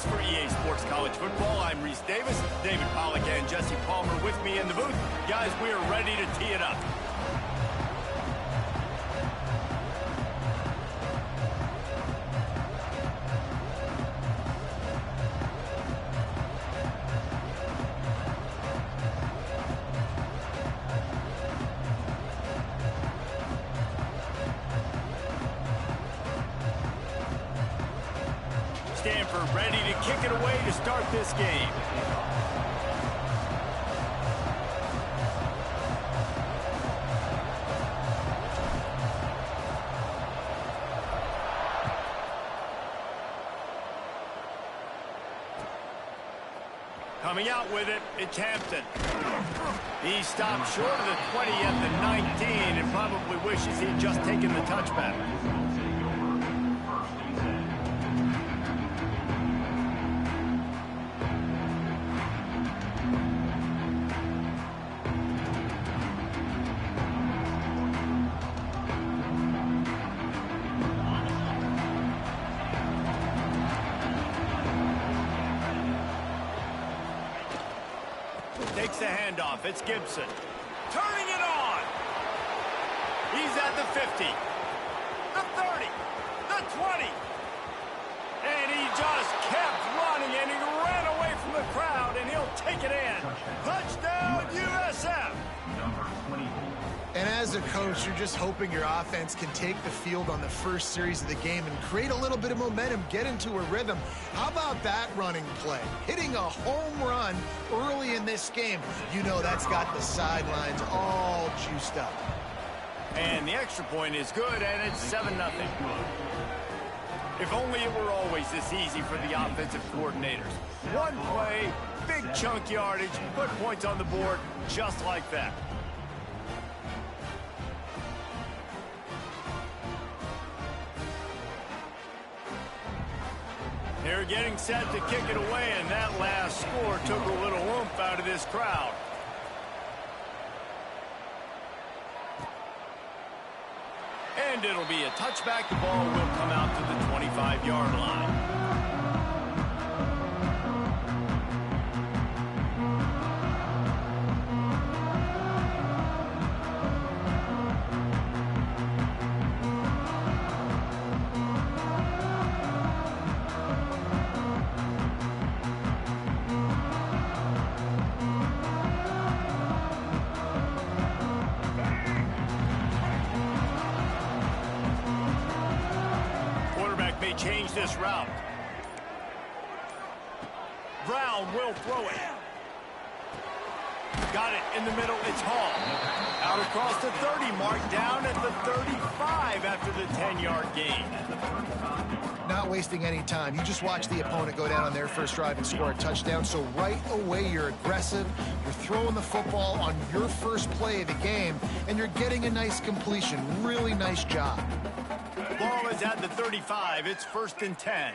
for EA Sports College Football. I'm Reese Davis, David Pollack, and Jesse Palmer with me in the booth. Guys, we are ready to tee it up. Stanford ready to kick it away to start this game. Coming out with it, it's Hampton. He stopped short of the 20 at the 19 and probably wishes he'd just taken the touchback. Takes the handoff. It's Gibson. Turning it on. He's at the 50. The 30. The 20. And he just kept running, and he ran away from the crowd, and he'll take it in. Touchdown, USF. And as a coach, you're just hoping your offense can take the field on the first series of the game and create a little bit of momentum, get into a rhythm. How about that running play? Hitting a home run early in this game. You know that's got the sidelines all juiced up. And the extra point is good, and it's 7-0. If only it were always this easy for the offensive coordinators. One play, big chunk yardage, put points on the board just like that. They're getting set to kick it away, and that last score took a little oomph out of this crowd. And it'll be a touchback. The ball will come out to the 25-yard line. Change this route. Brown will throw it. Got it in the middle. It's Hall. Out across the 30 mark, down at the 35 after the 10-yard gain. Not wasting any time. You just watch the opponent go down on their first drive and score a touchdown. So right away, you're aggressive. You're throwing the football on your first play of the game, and you're getting a nice completion. Really nice job. Ball is at the 35. It's 1st and 10.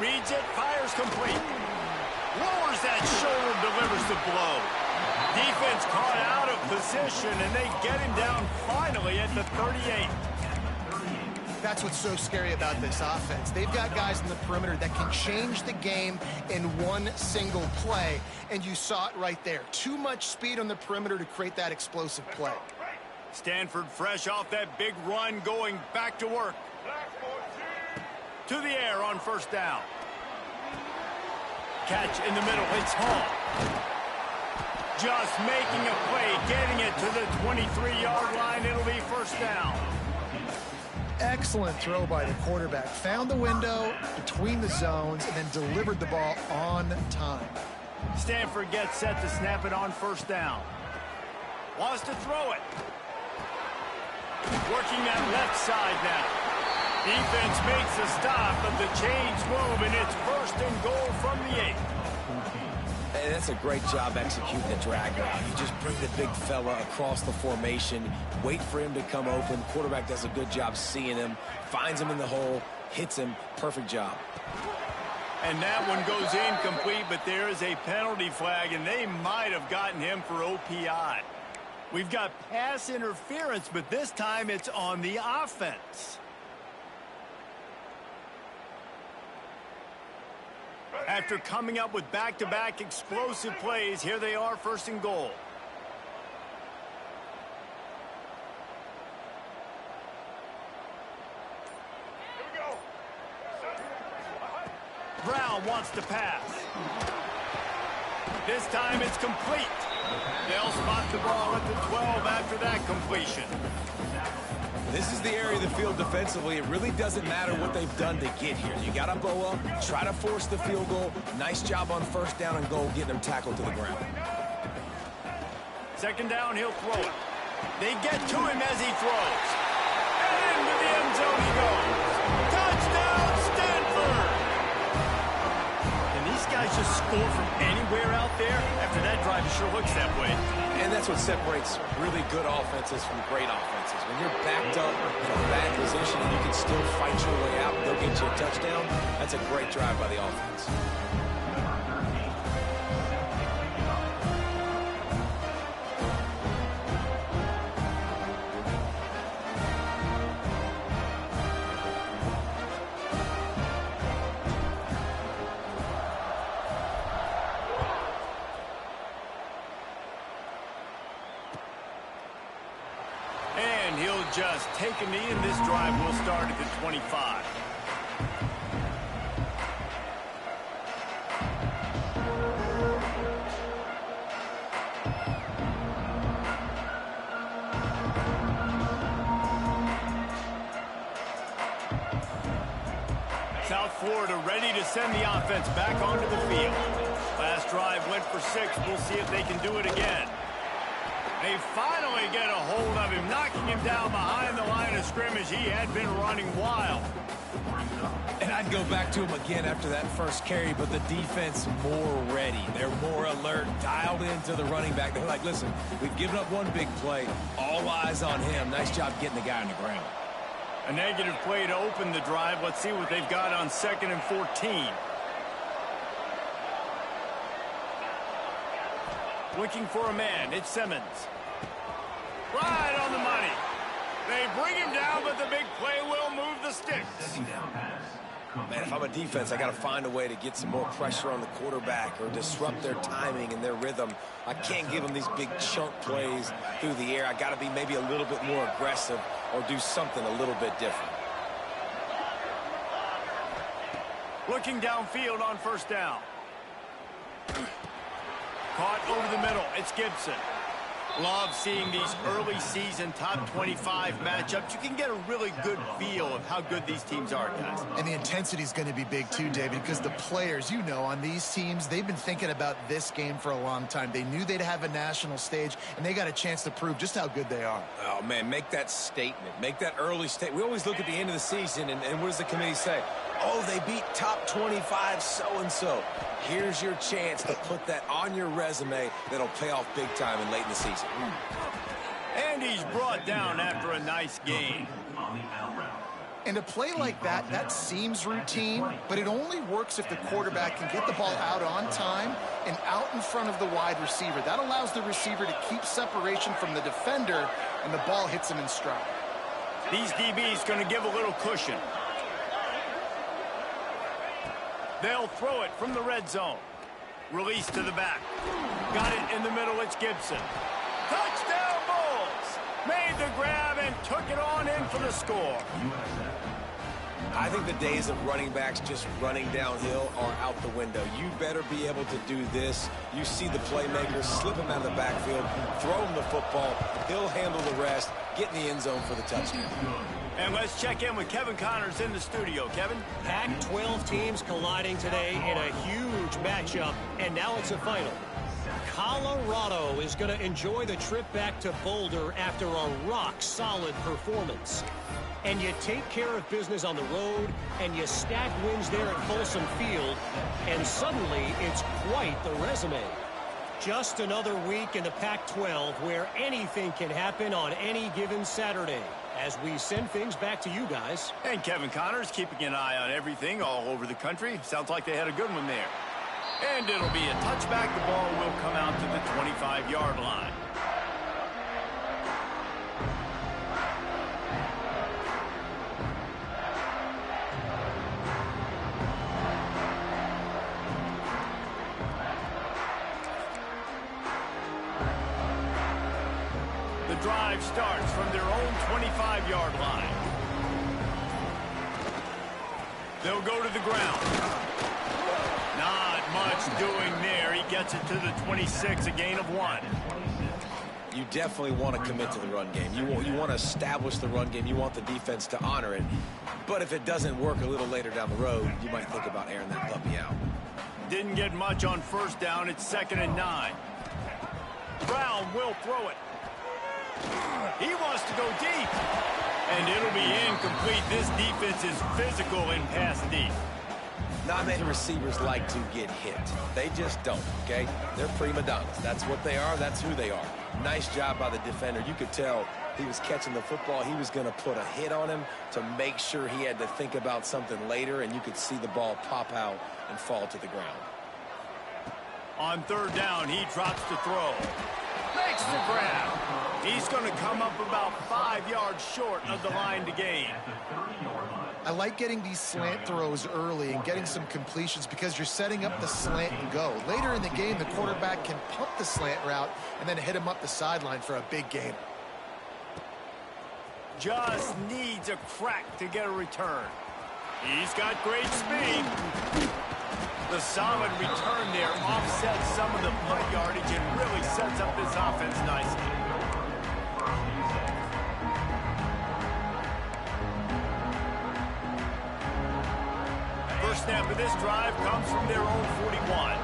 Reads it, fires complete. Lowers that shoulder, delivers the blow. Defense caught out of position, and they get him down finally at the 38. That's what's so scary about this offense. They've got guys in the perimeter that can change the game in one single play, and you saw it right there. Too much speed on the perimeter to create that explosive play. Stanford fresh off that big run, going back to work. To the air on 1st down. Catch in the middle. It's Hall. Just making a play, getting it to the 23-yard line. It'll be 1st down. Excellent throw by the quarterback. Found the window between the zones and then delivered the ball on time. Stanford gets set to snap it on 1st down. Wants to throw it. Working that left side now. Defense makes a stop, but the chains move, and it's 1st and goal from the 8. Hey, that's a great job executing the drag route. You just bring the big fella across the formation, wait for him to come open. Quarterback does a good job seeing him, finds him in the hole, hits him. Perfect job. And that one goes incomplete, but there is a penalty flag, and they might have gotten him for OPI. We've got pass interference, but this time it's on the offense. After coming up with back-to-back explosive plays, here they are, first and goal. Brown wants to pass. This time it's complete. They'll spot the ball at the 12 after that completion. This is the area of the field defensively. It really doesn't matter what they've done to get here. You got to bow up, try to force the field goal. Nice job on first down and goal, getting them tackled to the ground. Second down, he'll throw it. They get to him as he throws. And into the end zone he goes. Touchdown, Stanford! Can these guys just score from anywhere out there? After that drive, it sure looks that way. And that's what separates really good offenses from great offenses. When you're backed up in a bad position and you can still fight your way out and they'll get you a touchdown, that's a great drive by the offense. And he'll just take a knee, and this drive will start at the 25. South Florida ready to send the offense back onto the field. Last drive went for 6. We'll see if they can do it again. They finally get a hold of him, knocking him down behind the line of scrimmage. He had been running wild. And I'd go back to him again after that first carry, but the defense more ready. They're more alert, dialed into the running back. They're like, listen, we've given up one big play. All eyes on him. Nice job getting the guy on the ground. A negative play to open the drive. Let's see what they've got on 2nd and 14. Looking for a man. It's Simmons. Right on the money. They bring him down, but the big play will move the sticks. Man, if I'm a defense, I got to find a way to get some more pressure on the quarterback or disrupt their timing and their rhythm. I can't give them these big chunk plays through the air. I got to be maybe a little bit more aggressive or do something a little bit different. Looking downfield on first down. Caught over the middle. It's Gibson. Love seeing these early season top 25 matchups. You can get a really good feel of how good these teams are, guys. And the intensity is going to be big too, David, because the players, you know, on these teams, they've been thinking about this game for a long time. They knew they'd have a national stage, and they got a chance to prove just how good they are. Oh, man, make that statement. Make that early statement. We always look at the end of the season, and what does the committee say? Oh, they beat top 25 so-and-so. Here's your chance to put that on your resume that'll pay off big time and late in the season. And he's brought down after a nice game. And a play like that, that seems routine, but it only works if the quarterback can get the ball out on time and out in front of the wide receiver. That allows the receiver to keep separation from the defender, and the ball hits him in stride. These DBs going to give a little cushion. They'll throw it from the red zone. Release to the back. Got it in the middle. It's Gibson. Touchdown Bulls! Made the grab and took it on in for the score. I think the days of running backs just running downhill are out the window. You better be able to do this. You see the playmakers, slip him out of the backfield, throw him the football. He'll handle the rest, get in the end zone for the touchdown. And let's check in with Kevin Connors in the studio. Kevin? Pac-12 teams colliding today in a huge matchup, and now it's a final. Colorado is going to enjoy the trip back to Boulder after a rock-solid performance. And you take care of business on the road, and you stack wins there at Folsom Field, and suddenly it's quite the resume. Just another week in the Pac-12 where anything can happen on any given Saturday. As we send things back to you guys. And Kevin Connors keeping an eye on everything all over the country. Sounds like they had a good one there. And it'll be a touchback. The ball will come out to the 25-yard line. drive starts from their own 25-yard line. They'll go to the ground. Not much doing there. He gets it to the 26, a gain of 1. You definitely want to commit to the run game. You want to establish the run game. You want the defense to honor it. But if it doesn't work a little later down the road, you might think about airing that puppy out. Didn't get much on first down. It's 2nd and 9. Brown will throw it. He wants to go deep. And it'll be incomplete. This defense is physical in pass deep. Not many receivers like to get hit. They just don't, okay? They're prima donnas. That's what they are. That's who they are. Nice job by the defender. You could tell he was catching the football. He was going to put a hit on him to make sure he had to think about something later, and you could see the ball pop out and fall to the ground. On 3rd down, he drops to throw. Makes the grab. He's going to come up about 5 yards short of the line to gain. I like getting these slant throws early and getting some completions because you're setting up the slant and go. Later in the game, the quarterback can pump the slant route and then hit him up the sideline for a big gain. Just needs a crack to get a return. He's got great speed. The solid return there offsets some of the punt yardage and really sets up this offense nicely. First snap of this drive comes from their own 41.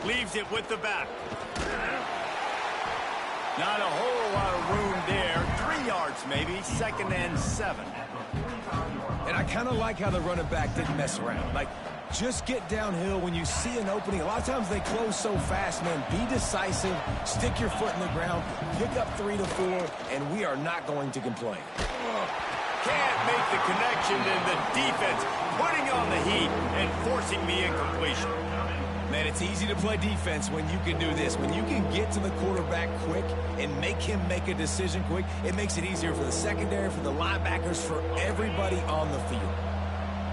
Leaves it with the back. Not a whole lot of room there. 3 yards maybe. 2nd and 7. And I kind of like how the running back didn't mess around. Like, just get downhill when you see an opening. A lot of times they close so fast, man. Be decisive. Stick your foot in the ground. Pick up 3 to 4, and we are not going to complain. Can't make the connection, and the defense putting on the heat and forcing the incompletion. Man, it's easy to play defense when you can do this. When you can get to the quarterback quick and make him make a decision quick, it makes it easier for the secondary, for the linebackers, for everybody on the field.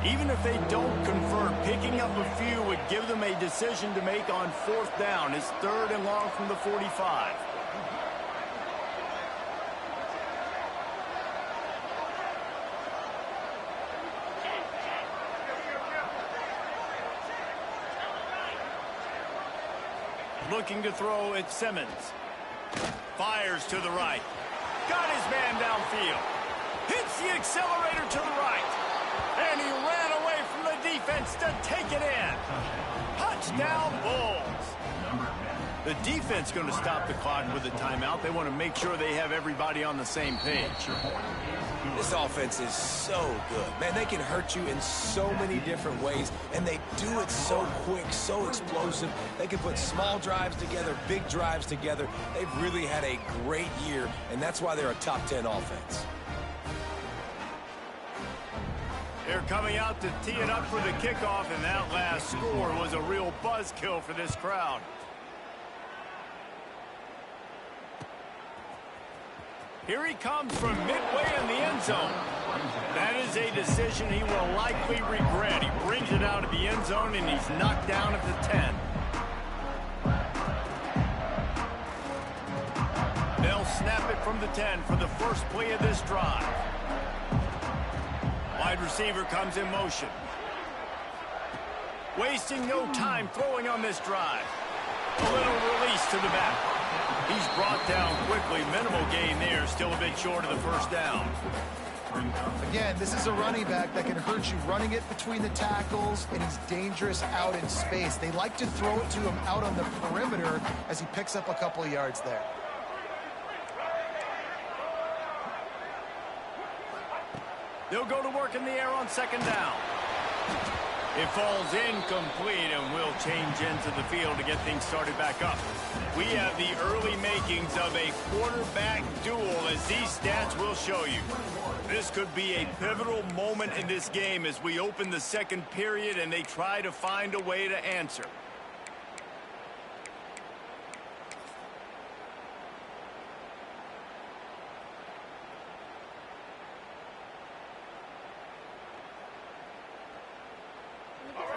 Even if they don't convert, picking up a few would give them a decision to make on 4th down. It's 3rd and long from the 45. Looking to throw at Simmons. Fires to the right. Got his man downfield. Hits the accelerator to the right. And he ran away from the defense to take it in. Touchdown, Bulls. The defense going to stop the clock with a timeout. They want to make sure they have everybody on the same page. This offense is so good. Man, they can hurt you in so many different ways, and they do it so quick, so explosive. They can put small drives together, big drives together. They've really had a great year, and that's why they're a top 10 offense. They're coming out to tee it up for the kickoff, and that last score was a real buzzkill for this crowd. Here he comes from midway in the end zone. That is a decision he will likely regret. He brings it out of the end zone, and he's knocked down at the 10. They'll snap it from the 10 for the first play of this drive. Wide receiver comes in motion. Wasting no time throwing on this drive. A little release to the back. He's brought down quickly. Minimal gain there. Still a bit short of the first down. Again, this is a running back that can hurt you running it between the tackles, and he's dangerous out in space. They like to throw it to him out on the perimeter as he picks up a couple of yards there. They'll go to work in the air on 2nd down. It falls incomplete, and will change into the field to get things started back up. We have the early makings of a quarterback duel, as these stats will show you. This could be a pivotal moment in this game as we open the second period and they try to find a way to answer.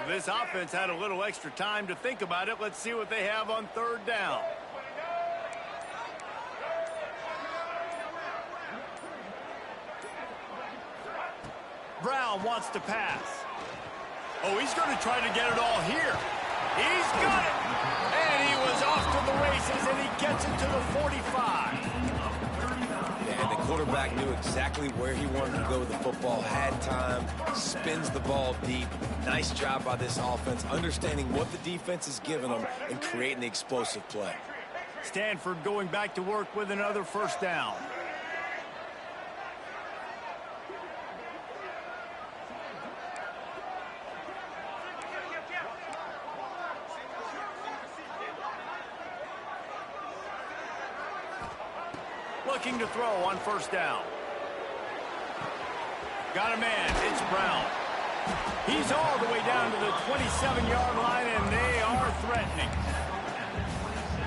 This offense had a little extra time to think about it. Let's see what they have on third down. Brown wants to pass. Oh, he's going to try to get it all here. He's got it. And he was off to the races, and he gets it to the 45. And the quarterback knew exactly where he wanted to go with the football, had time, spins the ball deep. Nice job by this offense, understanding what the defense is giving them and creating the explosive play. Stanford going back to work with another first down. Looking to throw on first down. Got a man. It's Brown. He's all the way down to the 27-yard line, and they are threatening.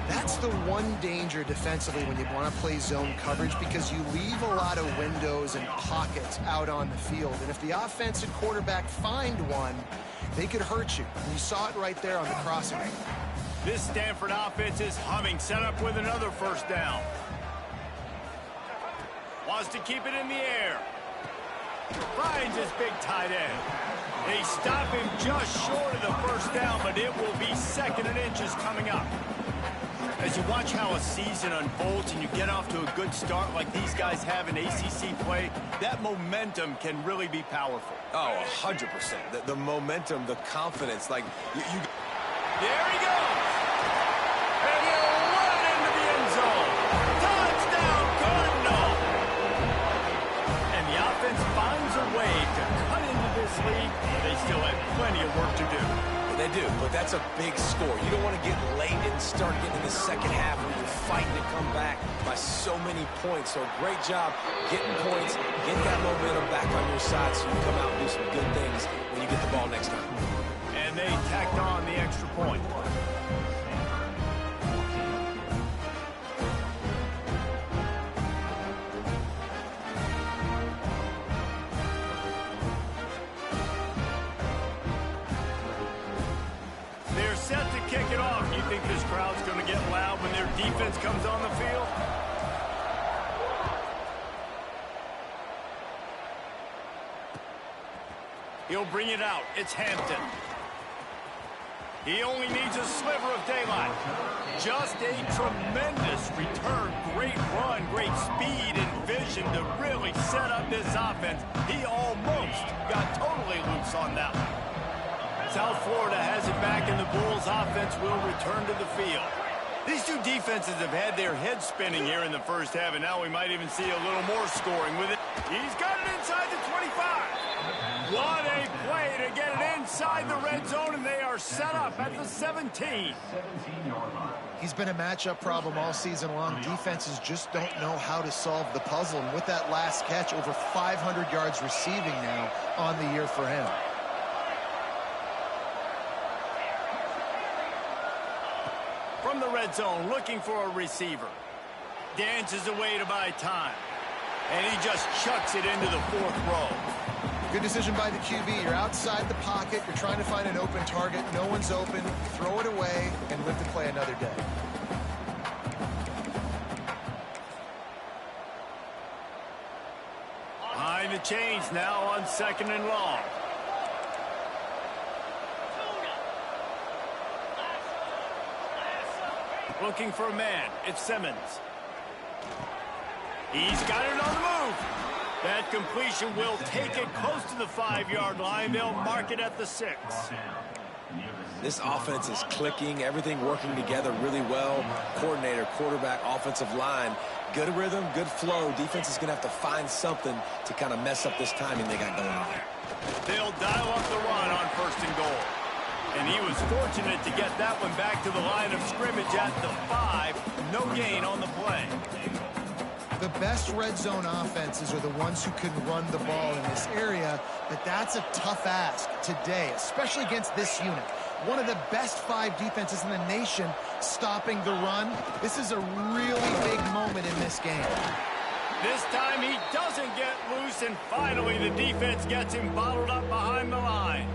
That's the one danger defensively when you want to play zone coverage, because you leave a lot of windows and pockets out on the field. And if the offensive quarterback find one, they could hurt you. And you saw it right there on the crossing. This Stanford offense is humming, set up with another first down. Wants to keep it in the air. Finds his big tight end. They stop him just short of the first down, but it will be second and inches coming up. As you watch how a season unfolds and you get off to a good start like these guys have in ACC play, that momentum can really be powerful. Oh, 100%. The momentum, the confidence, like you. There he goes. And he'll run it into the end zone. Touchdown, Cardinal. And the offense finds a way to cut into this lead. They still have plenty of work to do. They do, but that's a big score. You don't want to get late and start getting in the second half where you're fighting to come back by so many points. So great job getting points, get that momentum back on your side so you can come out and do some good things when you get the ball next time. And they tacked on the extra point. They're set to kick it off. You think this crowd's going to get loud when their defense comes on the field? He'll bring it out. It's Hampton. He only needs a sliver of daylight. Just a tremendous return. Great run, great speed and vision to really set up this offense. He almost got totally loose on that one. South Florida has it back, and the Bulls offense will return to the field. These two defenses have had their heads spinning here in the first half, and now we might even see a little more scoring with it. He's got it inside the 25. What a play to get it inside the red zone, and they are set up at the 17. He's been a matchup problem all season long. Defenses just don't know how to solve the puzzle. And with that last catch, over 500 yards receiving now on the year for him. From the red zone, looking for a receiver. Dances away to buy time. And he just chucks it into the fourth row. Good decision by the QB. You're outside the pocket. You're trying to find an open target. No one's open. Throw it away and live to play another day. Behind the chains now on second and long. Looking for a man. It's Simmons. He's got it on the move. That completion will take it close to the 5-yard line. They'll mark it at the 6. This offense is clicking, everything working together really well. Coordinator, quarterback, offensive line. Good rhythm, good flow. Defense is going to have to find something to kind of mess up this timing they got going on. They'll dial up the run on first and goal. And he was fortunate to get that one back to the line of scrimmage at the 5. No gain on the play. The best red zone offenses are the ones who can run the ball in this area, but that's a tough ask today, especially against this unit. One of the best 5 defenses in the nation stopping the run. This is a really big moment in this game. This time he doesn't get loose, and finally the defense gets him bottled up behind the line.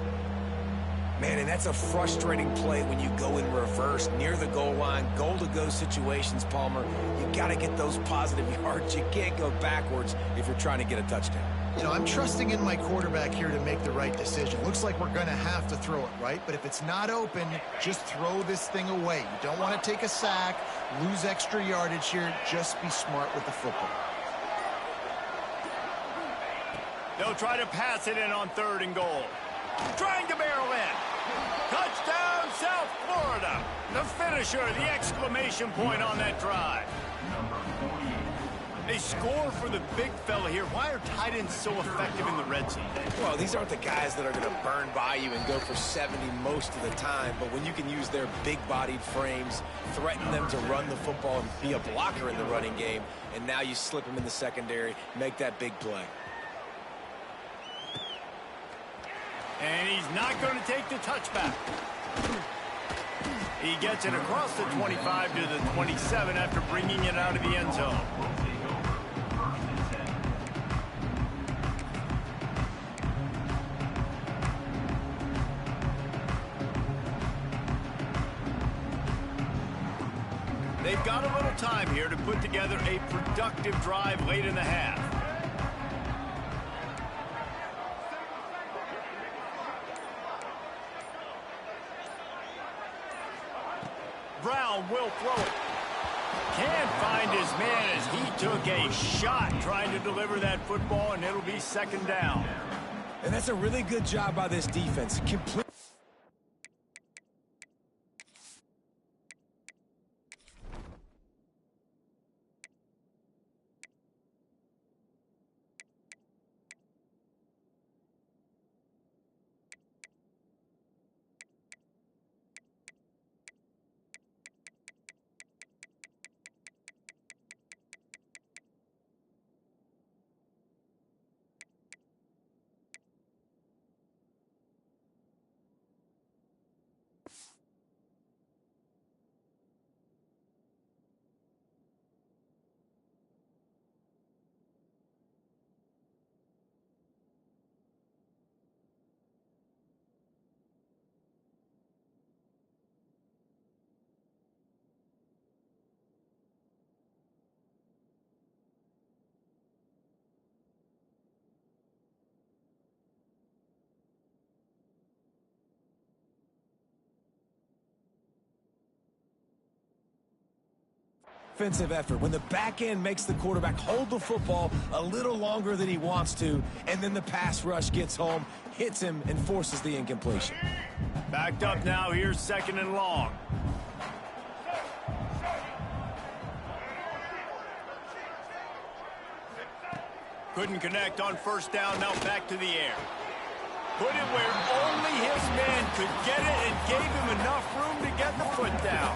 Man, and that's a frustrating play when you go in reverse near the goal line. Goal-to-go situations, Palmer. You got to get those positive yards. You can't go backwards if you're trying to get a touchdown. You know, I'm trusting in my quarterback here to make the right decision. Looks like we're going to have to throw it, right? But if it's not open, just throw this thing away. You don't want to take a sack, lose extra yardage here. Just be smart with the football. They'll try to pass it in on 3rd and goal. Trying to barrel in. Touchdown, South Florida. The finisher, the exclamation point on that drive. They score for the big fella here. Why are tight ends so effective in the red zone? Well, these aren't the guys that are going to burn by you and go for 70 most of the time, but when you can use their big-bodied frames, threaten them to run the football and be a blocker in the running game, and now you slip them in the secondary, make that big play. And he's not going to take the touchback. He gets it across the 25 to the 27 after bringing it out of the end zone. They've got a little time here to put together a productive drive late in the half. Brown will throw it. Can't find his man as he took a shot trying to deliver that football, and it'll be 2nd down. And that's a really good job by this defense. Offensive effort when the back end makes the quarterback hold the football a little longer than he wants to, and then the pass rush gets home, hits him, and forces the incompletion. Backed up now. Here's 2nd and long. Couldn't connect on 1st down. Now back to the air. Put it where only his man could get it and gave him enough room to get the foot down.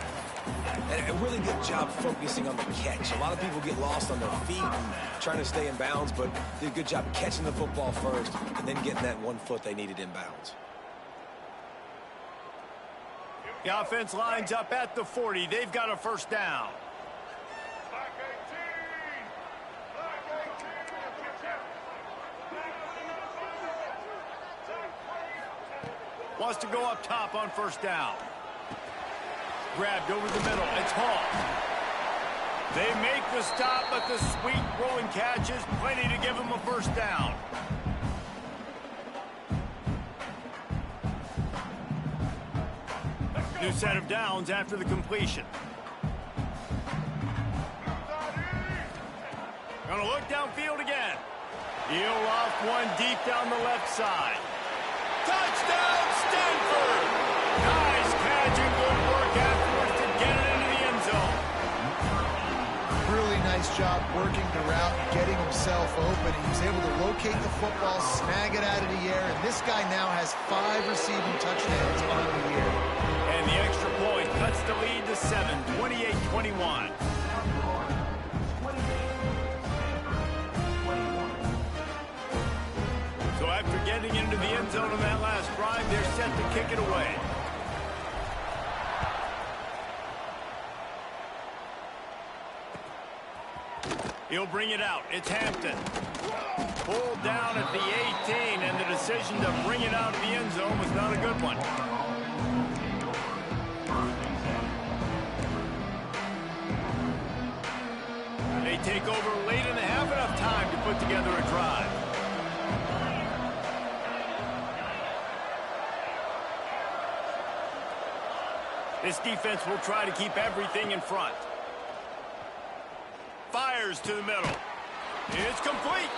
And a really good job focusing on the catch. A lot of people get lost on their feet and trying to stay in bounds, but did a good job catching the football first and then getting that 1 foot they needed in bounds. The offense lines up at the 40. They've got a 1st down. Wants to go up top on 1st down. Grabbed over the middle. It's Hall. They make the stop, but the sweet rolling catch is plenty to give them a 1st down. New set of downs after the completion. Gonna look downfield again. He'll off one deep down the left side. Touchdown, Stanford! Nice catch and good work afterwards to get it into the end zone. Really nice job working the route, getting himself open. He was able to locate the football, snag it out of the air, and this guy now has 5 receiving touchdowns on the year. And the extra point cuts the lead to 7, 28-21. So after getting into the end zone on that last drive, they're set to kick it away. He'll bring it out. It's Hampton. Pulled down at the 18, and the decision to bring it out of the end zone was not a good one. They take over late and they have enough time to put together a drive. This defense will try to keep everything in front. Fires to the middle. It's complete.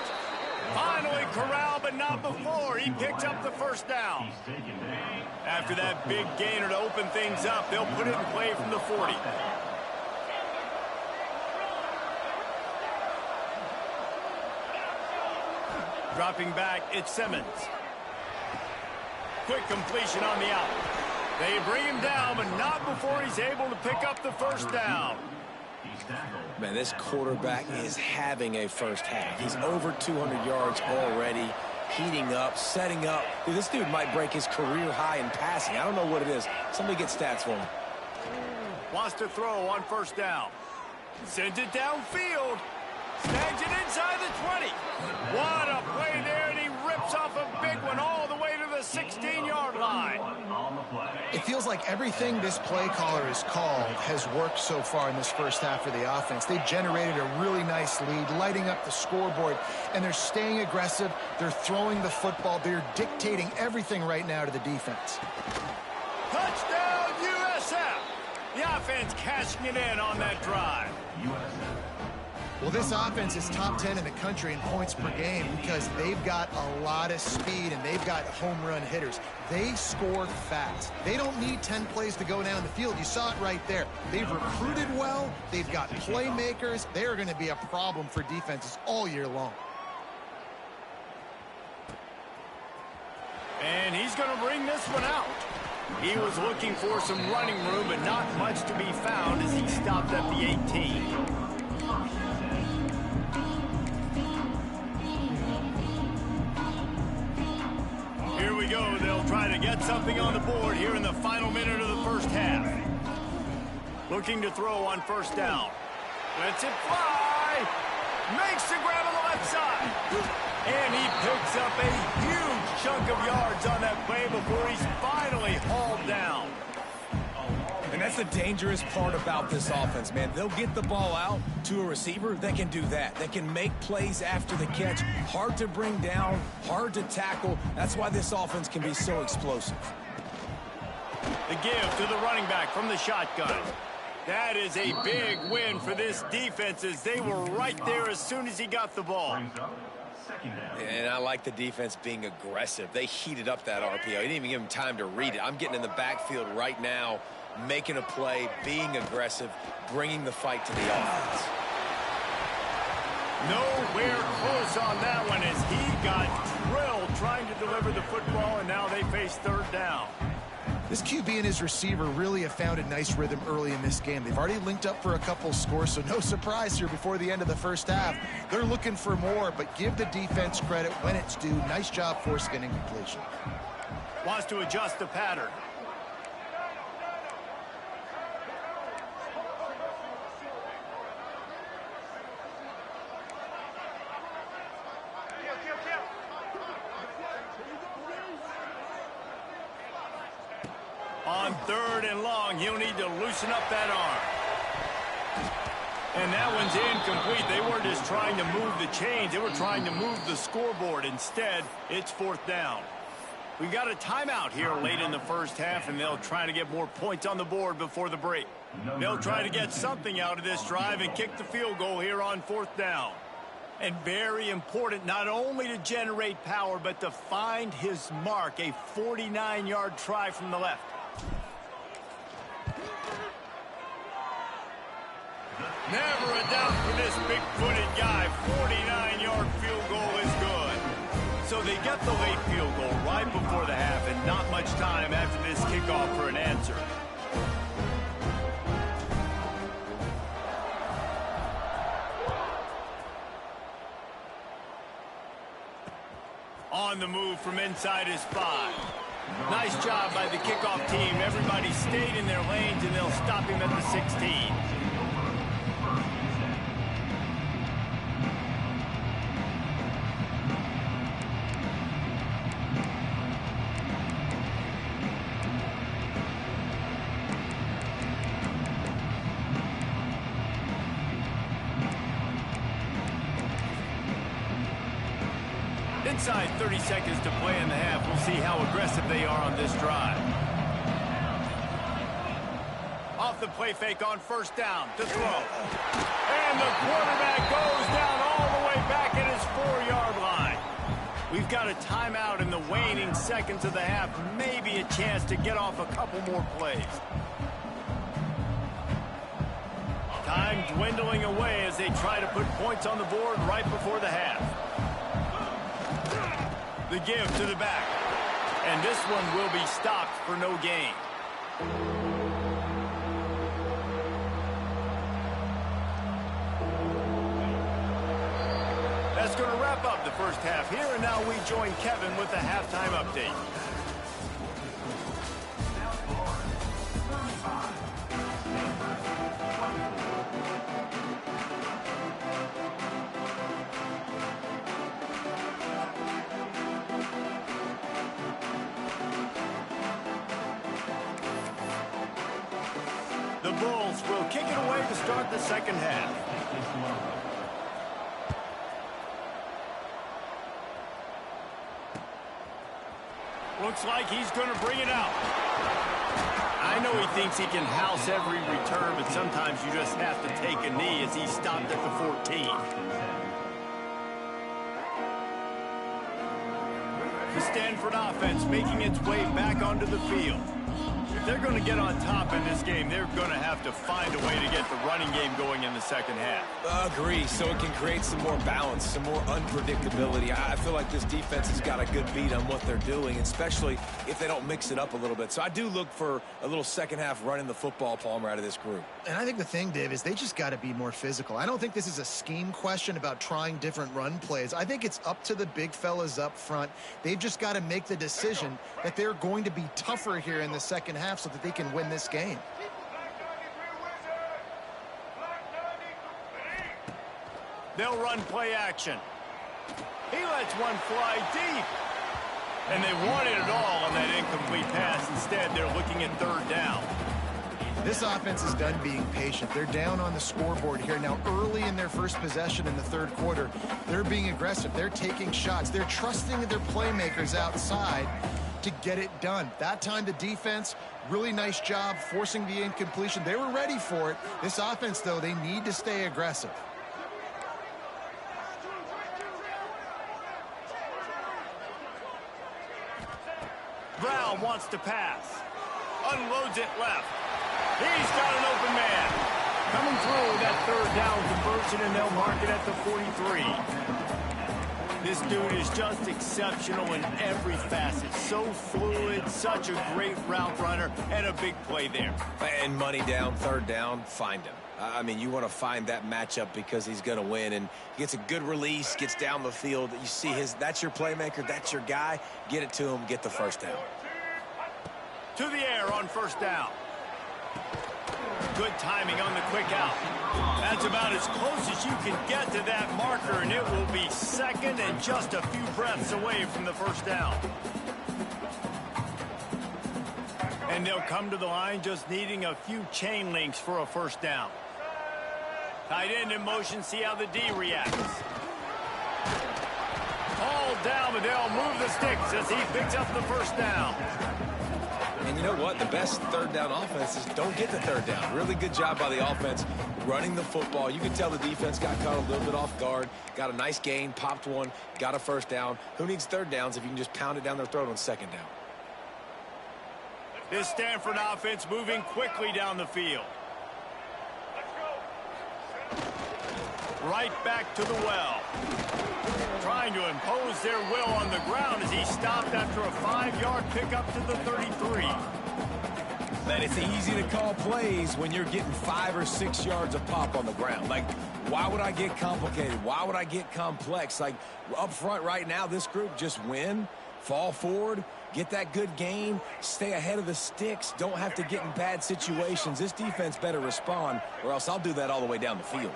Finally corralled, but not before. He picks up the first down. After that big gainer to open things up, they'll put it in play from the 40. Dropping back, it's Simmons. Quick completion on the out. They bring him down, but not before he's able to pick up the first down. Man, this quarterback is having a first half. He's over 200 yards already, heating up, setting up. Dude, this dude might break his career high in passing. I don't know what it is. Somebody get stats for him. Wants to throw on first down. Sends it downfield. Snags it inside the 20. What a play there, and he rips off a big one all the way to the 16-yard line. It feels like everything this play caller has called has worked so far in this first half for the offense. They've generated a really nice lead, lighting up the scoreboard, and they're staying aggressive. They're throwing the football. They're dictating everything right now to the defense. Touchdown, USF! The offense cashing it in on that drive. Well, this offense is top 10 in the country in points per game because they've got a lot of speed and they've got home run hitters. They score fast. They don't need 10 plays to go down the field. You saw it right there. They've recruited well. They've got playmakers. They are going to be a problem for defenses all year long. And he's going to bring this one out. He was looking for some running room, but not much to be found as he stopped at the 18. Here we go. They'll try to get something on the board here in the final minute of the first half. Looking to throw on first down. Lets it fly. Makes the grab on the left side. And he picks up a huge chunk of yards on that play before he's finally hauled down. And that's the dangerous part about this offense, man. They'll get the ball out to a receiver that can do that. That can make plays after the catch. Hard to bring down, hard to tackle. That's why this offense can be so explosive. The give to the running back from the shotgun. That is a big win for this defense as they were right there as soon as he got the ball. And I like the defense being aggressive. They heated up that RPO. He didn't even give him time to read it. I'm getting in the backfield right now, making a play, being aggressive, bringing the fight to the offense. Nowhere close on that one as he got drilled trying to deliver the football, and now they face third down. This QB and his receiver really have found a nice rhythm early in this game. They've already linked up for a couple scores, so no surprise here before the end of the first half. They're looking for more, but give the defense credit when it's due. Nice job forcing an incompletion. Wants to adjust the pattern. On third and long, he'll need to loosen up that arm. And that one's incomplete. They weren't just trying to move the chains. They were trying to move the scoreboard. Instead, it's fourth down. We got a timeout here late in the first half, and they'll try to get more points on the board before the break. They'll try to get something out of this drive and kick the field goal here on fourth down. And very important, not only to generate power, but to find his mark, a 49-yard try from the left. Never a doubt for this big-footed guy. 49-yard field goal is good. So they get the late field goal right before the half, and not much time after this kickoff for an answer. On the move from inside his 5. Nice job by the kickoff team. Everybody stayed in their lanes, and they'll stop him at the 16. Inside 30 seconds to play in the half. We'll see how aggressive they are on this drive. Off the play fake on first down to throw. And the quarterback goes down all the way back at his 4-yard line. We've got a timeout in the waning seconds of the half. Maybe a chance to get off a couple more plays. Time dwindling away as they try to put points on the board right before the half. The give to the back. And this one will be stopped for no gain. That's going to wrap up the first half here, and now we join Kevin with the halftime update. The Bulls will kick it away to start the second half. Looks like he's going to bring it out. I know he thinks he can house every return, but sometimes you just have to take a knee as he stopped at the 14. The Stanford offense making its way back onto the field. If they're going to get on top in this game, they're going to have to find a way to get the running game going in the second half. Agree, so it can create some more balance, some more unpredictability. I feel like this defense has got a good beat on what they're doing, especially if they don't mix it up a little bit. So I do look for a little second half running the football, Palmer, out of this group. And I think the thing, Dave, is they just got to be more physical. I don't think this is a scheme question about trying different run plays. I think it's up to the big fellas up front. They've just got to make the decision that they're going to be tougher here in the second half so that they can win this game. They'll run play action. He lets one fly deep. And they wanted it all on that incomplete pass. Instead, they're looking at third down. This offense is done being patient. They're down on the scoreboard here. Now, early in their first possession in the third quarter, they're being aggressive. They're taking shots. They're trusting their playmakers outside to get it done. That time, the defense, really nice job forcing the incompletion. They were ready for it. This offense, though, they need to stay aggressive. Brown wants to pass. Unloads it left. He's got an open man. Coming through with that third down conversion, and they'll mark it at the 43. This dude is just exceptional in every facet. So fluid, such a great route runner, and a big play there. And money down, third down, find him. I mean, you want to find that matchup because he's going to win, and he gets a good release, gets down the field. You see that's your playmaker, that's your guy. Get it to him, get the first down. To the air on first down. Good timing on the quick out. That's about as close as you can get to that marker, and it will be second and just a few breaths away from the first down. And they'll come to the line just needing a few chain links for a first down. Tight end in motion, see how the D reacts. Hauled down, but they'll move the sticks as he picks up the first down. And you know what? The best third down offenses don't get the third down. Really good job by the offense running the football. You can tell the defense got caught a little bit off guard, got a nice gain, popped one, got a first down. Who needs third downs if you can just pound it down their throat on second down? This Stanford offense moving quickly down the field. Right back to the well. Trying to impose their will on the ground as he stopped after a 5-yard pickup to the 33. Man, it's easy to call plays when you're getting 5 or 6 yards of pop on the ground. Like, why would I get complicated? Why would I get complex? Like, up front right now, this group just win, fall forward, get that good gain, stay ahead of the sticks, don't have to get in bad situations. This defense better respond, or else I'll do that all the way down the field.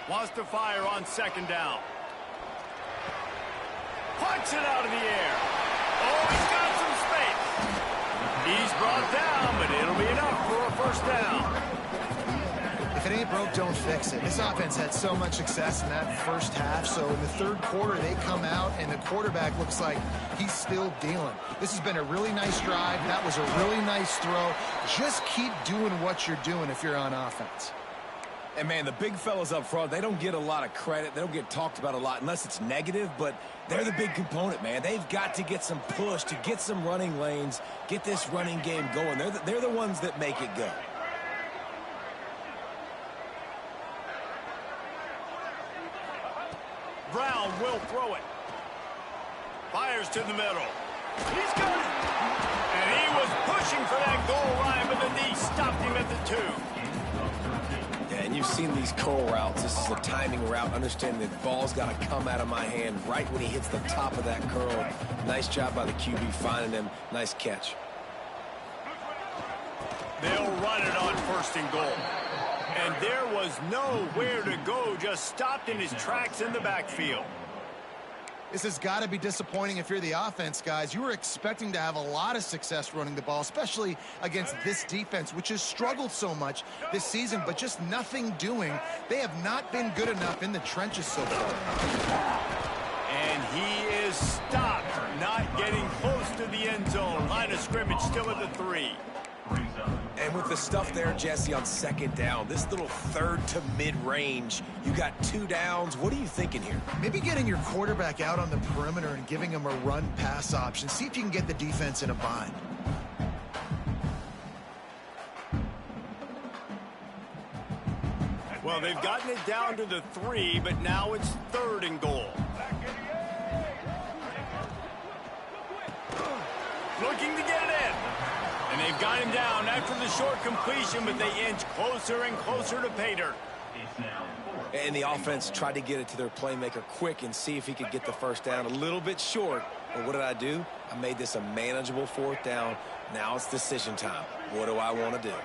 Wants to fire on second down. Punch it out of the air. Oh, he's got some space. He's brought down, but it'll be enough for a first down. If it ain't ain't broke, don't fix it. This offense had so much success in that first half, so in the third quarter they come out and the quarterback looks like he's still dealing. This has been a really nice drive. That was a really nice throw. Just keep doing what you're doing if you're on offense. And, man, the big fellas up front, they don't get a lot of credit. They don't get talked about a lot unless it's negative, but they're the big component, man. They've got to get some push, to get some running lanes, get this running game going. They're the ones that make it go. Brown will throw it. Fires to the middle. He's got it. And he was pushing for that goal line, but the knee stopped him at the 2. And you've seen these curl routes. This is a timing route. Understanding that the ball's got to come out of my hand right when he hits the top of that curl. Nice job by the QB finding him. Nice catch. They'll run it on 1st and goal. And there was nowhere to go. Just stopped in his tracks in the backfield. This has got to be disappointing if you're the offense, guys. You were expecting to have a lot of success running the ball, especially against this defense, which has struggled so much this season, but just nothing doing. They have not been good enough in the trenches so far. And he is stopped, not getting close to the end zone. Line of scrimmage still at the 3. And with the stuff there, Jesse, on 2nd down, this little 3rd to mid-range, you got 2 downs. What are you thinking here? Maybe getting your quarterback out on the perimeter and giving him a run-pass option. See if you can get the defense in a bind. Well, they've gotten it down to the 3, but now it's 3rd and goal. Looking to get it in. And they've got him down after the short completion, but they inch closer and closer to pay dirt. And the offense tried to get it to their playmaker quick and see if he could get the 1st down. A little bit short. But what did I do? I made this a manageable 4th down. Now it's decision time. What do I want to do?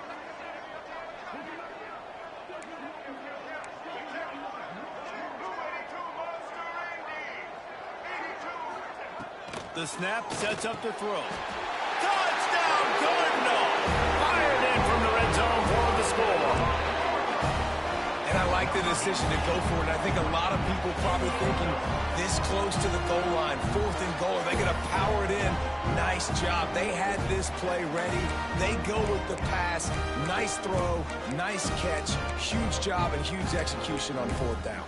The snap sets up to throw. Touchdown, Cardinal! Fired in from the red zone for the score. And I like the decision to go for it. And I think a lot of people probably thinking this close to the goal line, 4th and goal, they're going to power it in. Nice job. They had this play ready. They go with the pass. Nice throw, nice catch. Huge job and huge execution on 4th down.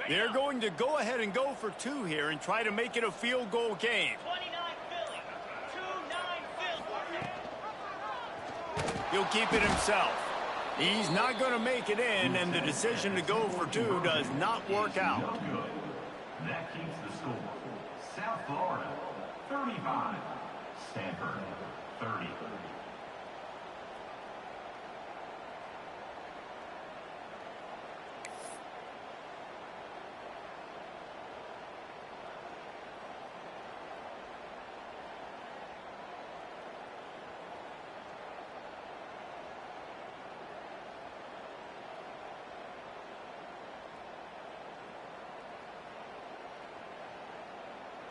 They're going to go ahead and go for 2 here and try to make it a field goal game. 29 Philly. 2-9 Philly. He'll keep it himself. He's not going to make it in, and the decision to go for 2 does not work out. That keeps the score. South Florida, 35. Stanford, 30.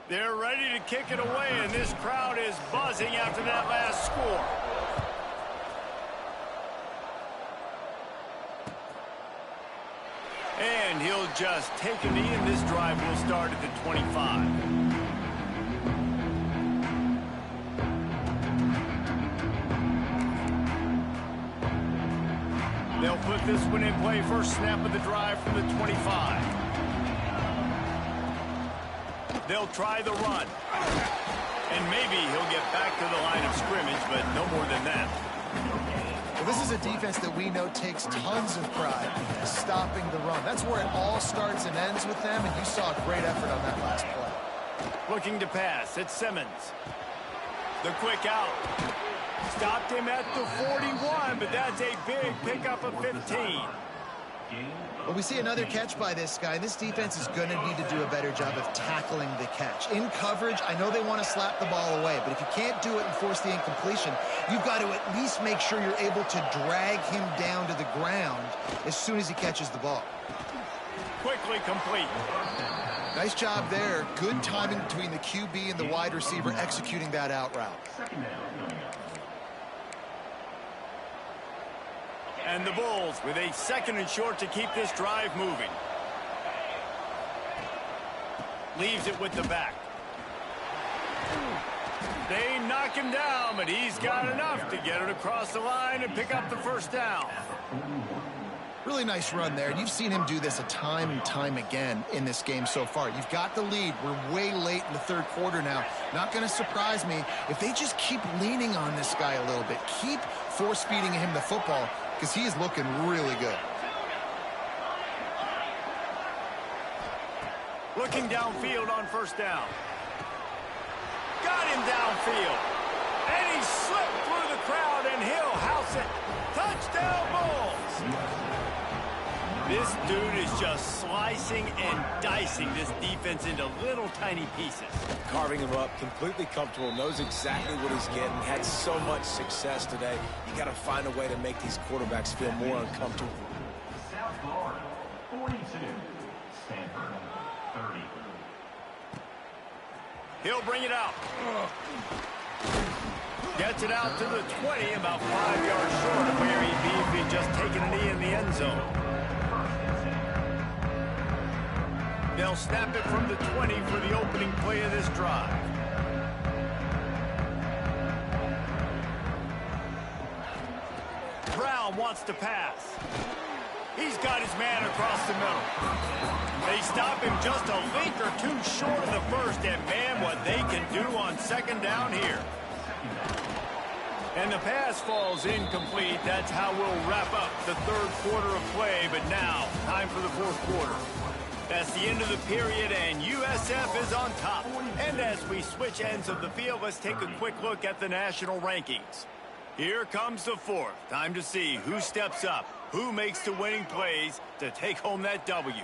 They're ready to kick it away, and this crowd is buzzing after that last score. And he'll just take a knee, and this drive will start at the 25. They'll put this one in play. First snap of the drive from the 25. They'll try the run. And maybe he'll get back to the line of scrimmage, but no more than that. Well, this is a defense that we know takes tons of pride in stopping the run. That's where it all starts and ends with them, and you saw a great effort on that last play. Looking to pass, it's Simmons. The quick out. Stopped him at the 41, but that's a big pickup of 15. Well, we see another catch by this guy. This defense is going to need to do a better job of tackling the catch. In coverage, I know they want to slap the ball away, but if you can't do it and force the incompletion, you've got to at least make sure you're able to drag him down to the ground as soon as he catches the ball. Quickly complete. Nice job there. Good timing between the QB and the wide receiver executing that out route. And the Bulls with a 2nd and short to keep this drive moving. Leaves it with the back. They knock him down, but he's got enough to get it across the line and pick up the first down. Really nice run there. You've seen him do this a time and time again in this game so far. You've got the lead. We're way late in the 3rd quarter now. Not going to surprise me if they just keep leaning on this guy a little bit. Keep force-feeding him the football because he is looking really good. Looking downfield on first down. Got him downfield. And he slipped through the crowd, and he'll house it. Touchdown, Bulls! This dude is just slicing and dicing this defense into little tiny pieces. Carving him up, completely comfortable, knows exactly what he's getting, had so much success today. You got to find a way to make these quarterbacks feel more uncomfortable. South Florida, 42. Stanford, 30. He'll bring it out. Gets it out to the 20, about 5 yards short of where he'd be if he'd just taken a knee in the end zone. They'll snap it from the 20 for the opening play of this drive. Brown wants to pass. He's got his man across the middle. They stop him just a link or two short of the first, and man, what they can do on 2nd down here. And the pass falls incomplete. That's how we'll wrap up the 3rd quarter of play, but now, time for the 4th quarter. That's the end of the period, and USF is on top. And as we switch ends of the field, let's take a quick look at the national rankings. Here comes the 4th. Time to see who steps up, who makes the winning plays to take home that W.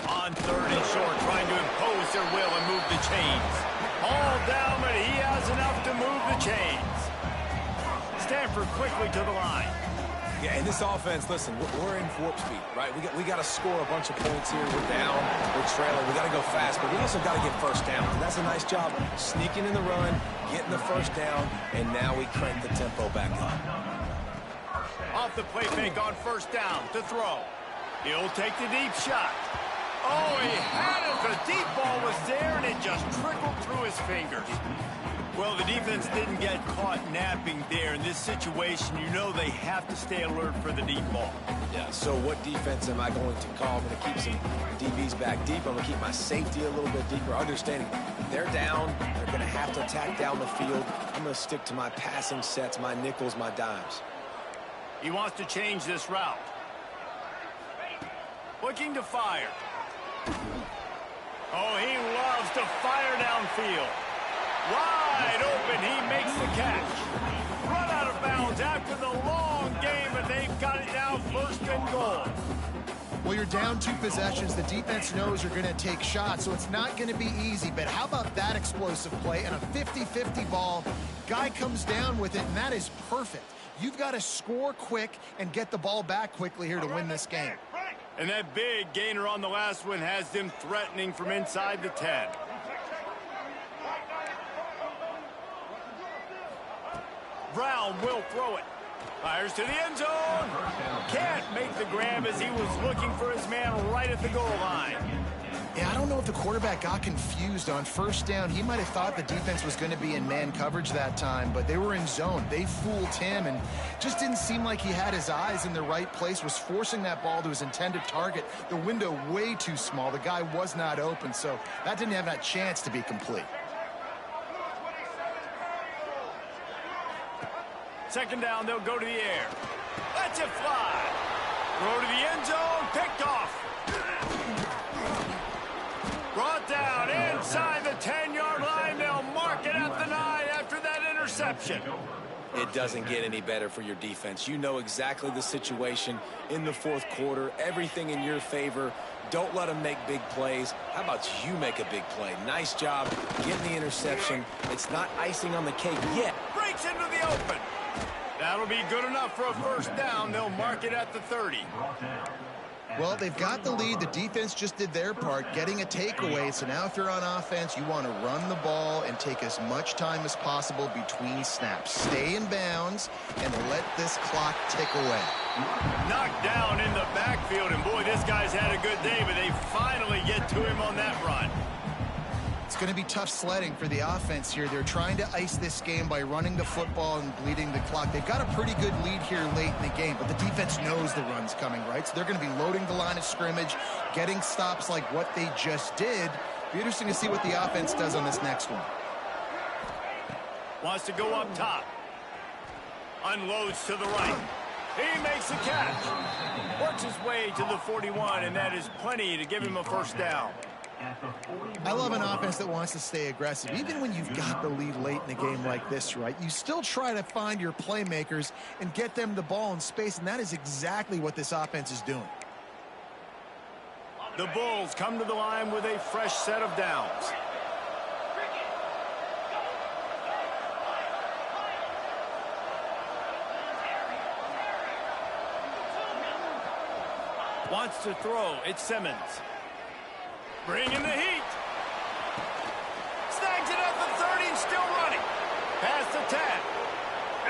On 3rd and short, trying to impose their will and move the chains. All down, but he has enough to move the chains. Stanford quickly to the line. Yeah, in this offense, listen, we're in warp speed, right? We got to score a bunch of points here. We're down, we're trailing. We got to go fast, but we also got to get first down. And that's a nice job sneaking in the run, getting the first down, and now we crank the tempo back up. Off the play fake on first down to throw. He'll take the deep shot. Oh, he had it. The deep ball was there, and it just trickled through his fingers. Well, the defense didn't get caught napping there. In this situation, you know they have to stay alert for the deep ball. Yeah, so what defense am I going to call? I'm going to keep some DBs back deep. I'm going to keep my safety a little bit deeper. Understanding they're down. They're going to have to attack down the field. I'm going to stick to my passing sets, my nickels, my dimes. He wants to change this route. Looking to fire. Oh, he loves to fire downfield. Wide open, he makes the catch. Run out of bounds after the long game, but they've got it now 1st and goal. Well, you're down 2 possessions. The defense knows you're going to take shots, so it's not going to be easy. But how about that explosive play and a 50-50 ball? Guy comes down with it, and that is perfect. You've got to score quick and get the ball back quickly here to win this game. And that big gainer on the last one has them threatening from inside the 10. Brown will throw it. Fires to the end zone. Can't make the grab as he was looking for his man right at the goal line. Yeah, I don't know if the quarterback got confused on first down. He might have thought the defense was going to be in man coverage that time, but they were in zone. They fooled him and just didn't seem like he had his eyes in the right place, was forcing that ball to his intended target. The window way too small. The guy was not open, so that didn't have that chance to be complete. 2nd down, they'll go to the air. Let's it fly. Throw to the end zone, picked off. Brought down inside the 10-yard line. They'll mark it at the 9 after that interception. It doesn't get any better for your defense. You know exactly the situation in the fourth quarter, everything in your favor. Don't let them make big plays. How about you make a big play? Nice job getting the interception. It's not icing on the cake yet. Breaks into the open. That'll be good enough for a first down. They'll mark it at the 30. Well, they've got the lead. The defense just did their part, getting a takeaway. So now if you're on offense, you want to run the ball and take as much time as possible between snaps. Stay in bounds and let this clock tick away. Knocked down in the backfield, and boy, this guy's had a good day, but they finally get to him on that run. It's going to be tough sledding for the offense here. They're trying to ice this game by running the football and bleeding the clock. They've got a pretty good lead here late in the game, but the defense knows the run's coming, right? So they're going to be loading the line of scrimmage, getting stops like what they just did. Be interesting to see what the offense does on this next one. Wants to go up top. Unloads to the right. He makes a catch. Works his way to the 41, and that is plenty to give him a first down. I love an offense that wants to stay aggressive. Even when you've got the lead late in a game like this, right, you still try to find your playmakers and get them the ball in space, and that is exactly what this offense is doing. The Bulls come to the line with a fresh set of downs. Wants to throw. It's Simmons. Bringing the heat. Snags it at the 30 and still running. Past the 10.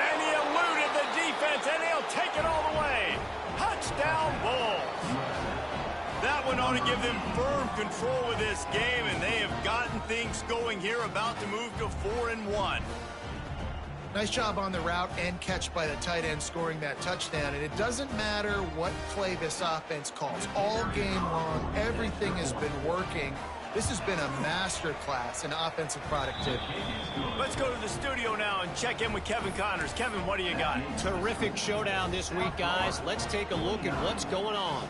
And he eluded the defense, and he'll take it all the way. Touchdown, Bulls. That one ought to give them firm control of this game, and they have gotten things going here, about to move to 4-1. Nice job on the route and catch by the tight end, scoring that touchdown. And it doesn't matter what play this offense calls. All game long, everything has been working. This has been a master class in offensive productivity. Let's go to the studio now and check in with Kevin Connors. Kevin, what do you got? Terrific showdown this week, guys. Let's take a look at what's going on.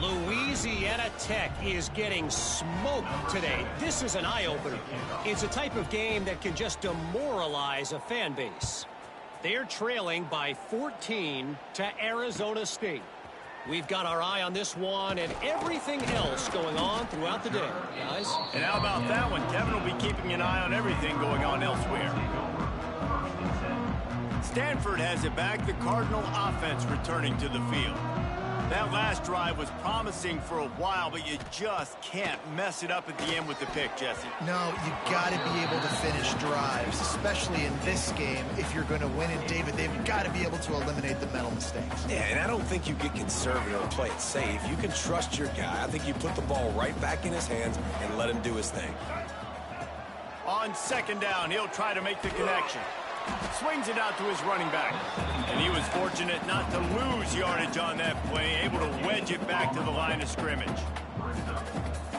Louisiana Tech is getting smoked today. This is an eye-opener. It's a type of game that can just demoralize a fan base. They're trailing by 14 to Arizona State. We've got our eye on this one and everything else going on throughout the day, guys. And how about that one? Kevin will be keeping an eye on everything going on elsewhere. Stanford has it back. The Cardinal offense returning to the field. That last drive was promising for a while, but you just can't mess it up at the end with the pick, Jesse. No, you've got to be able to finish drives, especially in this game. If you're going to win it, David, they've got to be able to eliminate the mental mistakes. Yeah, and I don't think you get conservative or play it safe. You can trust your guy. I think you put the ball right back in his hands and let him do his thing. On second down, he'll try to make the connection. Swings it out to his running back. And he was fortunate not to lose yardage on that play, able to wedge it back to the line of scrimmage.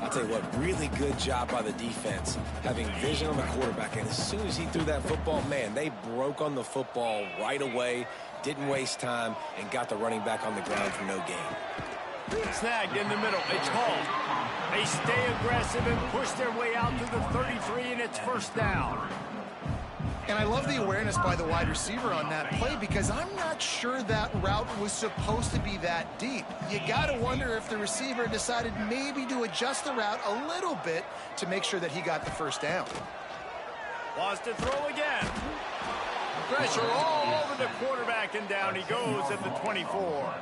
I'll tell you what, really good job by the defense, having vision on the quarterback. And as soon as he threw that football, man, they broke on the football right away, didn't waste time, and got the running back on the ground for no gain. Snagged in the middle. It's called. They stay aggressive and push their way out to the 33, and it's first down. And I love the awareness by the wide receiver on that play, because I'm not sure that route was supposed to be that deep. You got to wonder if the receiver decided maybe to adjust the route a little bit to make sure that he got the first down. Wants to throw again. Pressure all over the quarterback, and down he goes at the 24.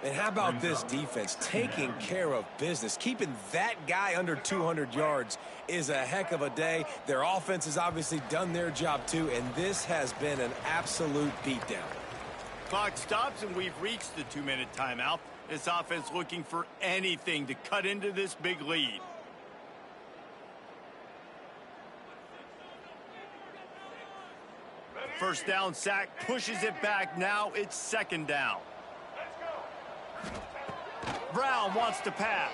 And how about this defense taking care of business? Keeping that guy under 200 yards is a heck of a day. Their offense has obviously done their job too, and this has been an absolute beatdown. Clock stops, and we've reached the 2-minute timeout. This offense looking for anything to cut into this big lead. First down sack, pushes it back. Now it's second down. Brown wants to pass.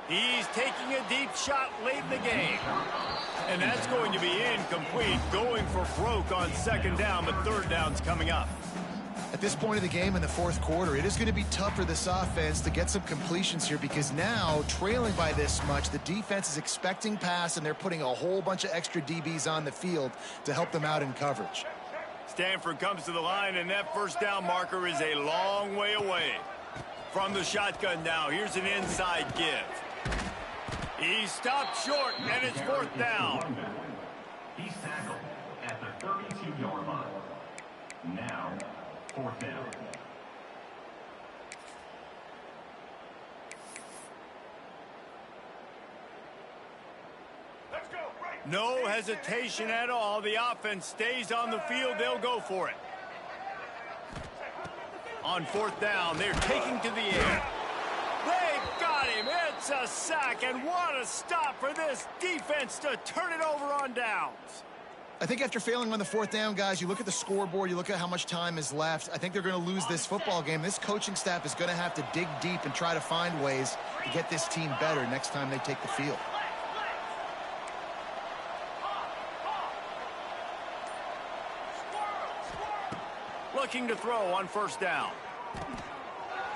He's taking a deep shot late in the game. And that's going to be incomplete. Going for broke on second down, but third down's coming up. At this point of the game in the fourth quarter, it is going to be tough for this offense to get some completions here because now, trailing by this much, the defense is expecting pass, and they're putting a whole bunch of extra DBs on the field to help them out in coverage. Stanford comes to the line, and that first down marker is a long way away. From the shotgun now, here's an inside give. He stopped short, and it's fourth down. He's tackled at the 32-yard line. Now, fourth down. No hesitation at all. The offense stays on the field. They'll go for it. On fourth down, they're taking to the air. They got him. It's a sack, and what a stop for this defense to turn it over on downs. I think after failing on the fourth down, guys, you look at the scoreboard, you look at how much time is left. I think they're going to lose this football game. This coaching staff is going to have to dig deep and try to find ways to get this team better next time they take the field. Looking to throw on first down.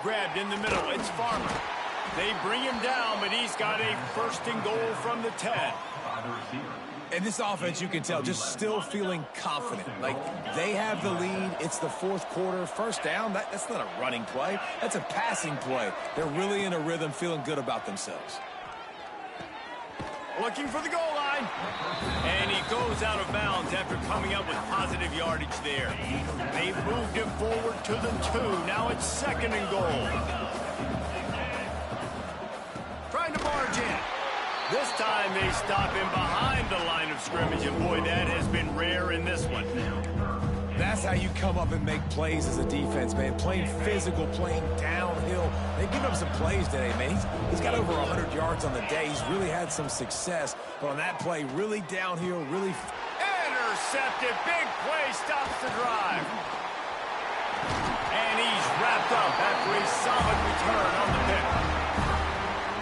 Grabbed in the middle. It's Farmer. They bring him down, but he's got a first and goal from the 10. And this offense, you can tell, just still feeling confident. Like, they have the lead. It's the fourth quarter. First down, that's not a running play. That's a passing play. They're really in a rhythm, feeling good about themselves. Looking for the goal line. And he goes out of bounds after coming up with positive yardage there. They've moved him forward to the 2. Now it's second and goal. Trying to barge in. This time they stop him behind the line of scrimmage, and boy, that has been rare in this one. That's how you come up and make plays as a defense, man. Playing physical, playing downhill. They've given up some plays today, man. He's got over 100 yards on the day. He's really had some success. But on that play, really downhill, really... Intercepted. Big play stops the drive. And he's wrapped up after a solid return on the pick.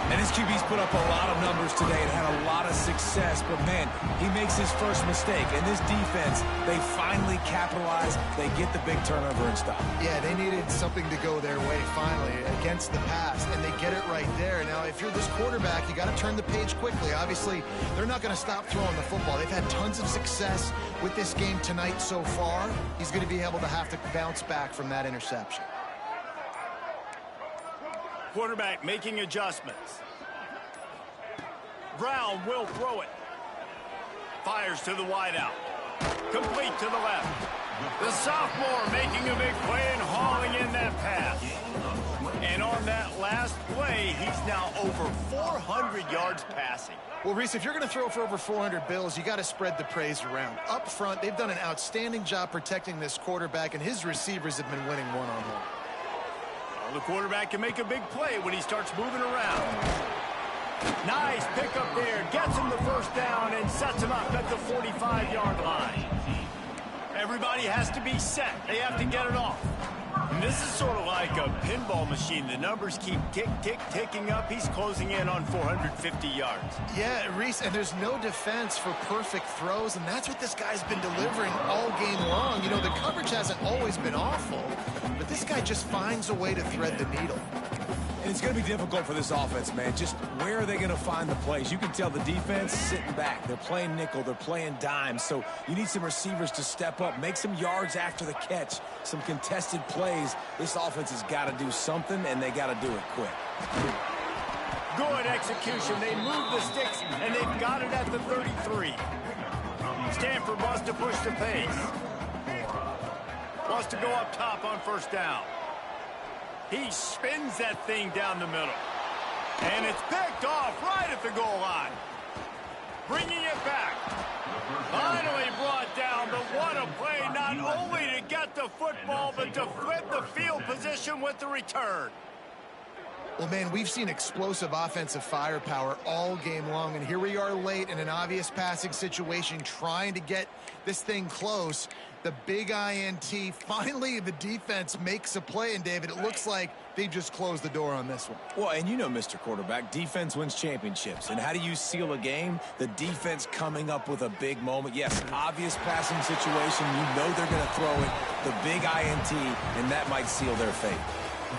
And his QB's put up a lot of numbers today and had a lot of success. But, man, he makes his first mistake. And this defense, they finally capitalize. They get the big turnover and stop. Yeah, they needed something to go their way finally against the pass, and they get it right there. Now, if you're this quarterback, you got to turn the page quickly. Obviously, they're not going to stop throwing the football. They've had tons of success with this game tonight so far. He's going to be able to have to bounce back from that interception. Quarterback making adjustments. Brown will throw it. Fires to the wideout. Complete to the left. The sophomore making a big play and hauling in that pass. And on that last play, he's now over 400 yards passing. Well, Reese, if you're going to throw for over 400 bills, you got to spread the praise around. Up front, they've done an outstanding job protecting this quarterback, and his receivers have been winning one-on-one. Well, the quarterback can make a big play when he starts moving around. Nice pickup there. Gets him the first down and sets him up at the 45-yard line. Everybody has to be set. They have to get it off. And this is sort of like a pinball machine. The numbers keep ticking up. He's closing in on 450 yards. Yeah, Reese, and there's no defense for perfect throws, and that's what this guy's been delivering all game long. You know, the coverage hasn't always been awful, but this guy just finds a way to thread the needle. And it's going to be difficult for this offense, man. Just where are they going to find the plays? You can tell the defense sitting back. They're playing nickel. They're playing dime. So you need some receivers to step up, make some yards after the catch, some contested plays. This offense has got to do something, and they got to do it quick. Good execution. They move the sticks, and they've got it at the 33. Stanford wants to push the pace. Wants to go up top on first down. He spins that thing down the middle. And it's picked off right at the goal line. Bringing it back. Finally brought down, but what a play, not only to get the football, but to flip the field position with the return. Well, man, we've seen explosive offensive firepower all game long, and here we are late in an obvious passing situation trying to get this thing close. The big INT, finally the defense makes a play, and David, it looks like they just closed the door on this one. Well, and you know, Mr. Quarterback, defense wins championships. And how do you seal a game? The defense coming up with a big moment. Yes, obvious passing situation. You know they're going to throw it. The big INT, and that might seal their fate.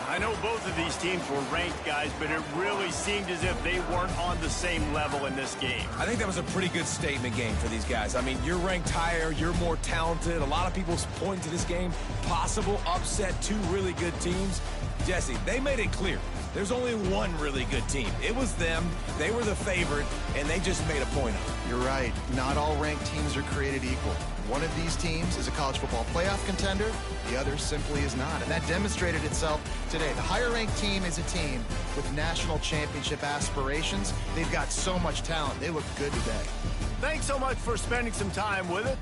I know both of these teams were ranked, guys, but it really seemed as if they weren't on the same level in this game. I think that was a pretty good statement game for these guys. I mean, you're ranked higher, you're more talented. A lot of people point to this game, possible upset, two really good teams. Jesse, they made it clear. There's only one really good team. It was them. They were the favorite, and they just made a point of it. You're right. Not all ranked teams are created equal. One of these teams is a college football playoff contender. The other simply is not. And that demonstrated itself today. The higher-ranked team is a team with national championship aspirations. They've got so much talent. They look good today. Thanks so much for spending some time with it.